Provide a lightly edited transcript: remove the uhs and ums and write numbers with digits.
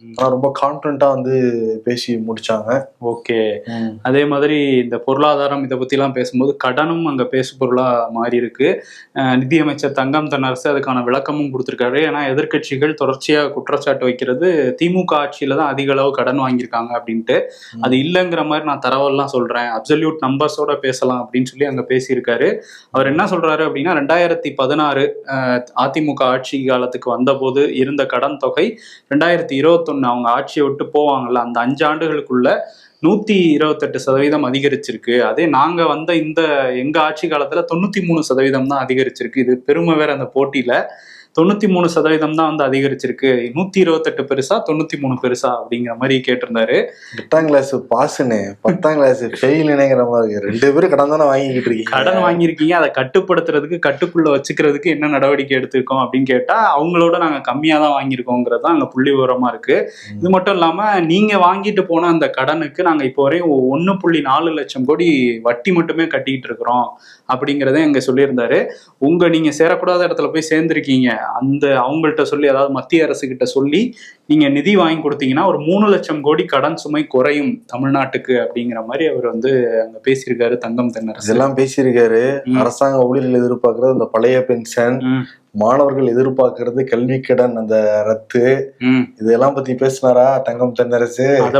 ஆனா ரொம்ப கான்பிடண்டா வந்து பேசி முடிச்சாங்க. ஓகே. அதே மாதிரி இந்த பொருளாதாரம் இதை பத்தி எல்லாம் பேசும்போது கடனும் அங்க பேசு பொருளா மாறி இருக்கு. நிதியமைச்சர் தங்கம் தென்னரசு அதுக்கான விளக்கமும் கொடுத்திருக்காரு. ஏன்னா எதிர்க்கட்சிகள் தொடர்ச்சியா குற்றச்சாட்டு வைக்கிறது திமுக ஆட்சியில தான் அதிக அளவு கடன் வாங்கியிருக்காங்க அப்படின்ட்டு. அது இல்லைங்கிற மாதிரி நான் தரவெல்லாம் சொல்றேன், அப்சல்யூட் நம்பர்ஸோட பேசலாம் அப்படின்னு சொல்லி அங்க பேசியிருக்காரு. அவர் என்ன சொல்றாரு அப்படின்னா 2016 அதிமுக ஆட்சி காலத்துக்கு வந்த போது இருந்த கடன் தொகை 2021 அவங்க ஆட்சியை விட்டு போவாங்கல்ல அந்த 5 ஆண்டுகளுக்குள்ள 128% அதிகரிச்சிருக்கு. அதே நாங்க வந்த எங்க ஆட்சி காலத்துல 93% தான் அதிகரிச்சிருக்கு. இது பெருமை வேற அந்த போட்டியில. 93% தான் வந்து அதிகரிச்சிருக்கு. 128 பெருசா 93 பெருசா அப்படிங்கிற மாதிரி கேட்டிருந்தாரு. 8ஆம் கிளாஸ் பாஸ்ன்னு 10ஆம் கிளாஸ் ஃபெயிலுங்கிற மாதிரி 2 பேரும் கடன் தானே வாங்கிக்கிட்டு இருக்கீங்க. கடன் வாங்கியிருக்கீங்க, அதை கட்டுப்படுத்துறதுக்கு கட்டுக்குள்ள வச்சுக்கிறதுக்கு என்ன நடவடிக்கை எடுத்திருக்கோம் அப்படின்னு கேட்டா அவங்களோட நாங்க கம்மியா தான் வாங்கியிருக்கோங்கிறது தான் அங்க புள்ளி விவரமா இருக்கு. இது மட்டும் இல்லாம நீங்க வாங்கிட்டு போன அந்த கடனுக்கு நாங்க இப்போ வரையும் 1.4 லட்சம் கோடி வட்டி மட்டுமே கட்டிக்கிட்டு இருக்கிறோம் அப்படிங்கிறத எங்க சொல்லியிருந்தாரு. நீங்க சேரக்கூடாத இடத்துல போய் சேர்ந்திருக்கீங்க, அந்த அவங்கள்ட்ட சொல்லி, அதாவது மத்திய அரசு கிட்ட சொல்லி நீங்க நிதி வாங்கி கொடுத்தீங்கன்னா ஒரு 3 லட்சம் கோடி கடன் சுமை குறையும் தமிழ்நாட்டுக்கு அப்படிங்கிற மாதிரி அவர் வந்து அங்க பேசியிருக்காரு தங்கம் தென்னரசு. இதெல்லாம் பேசியிருக்காரு. அரசாங்க ஊழியர்கள் எதிர்பார்க்கறது இந்த பழைய பென்ஷன், மாணவர்கள் எதிர்பார்க்கறது கல்வி கடன் அந்த ரத்து, இதெல்லாம் பத்தி பேசினாரா தங்கம் தென்னரசு? அதை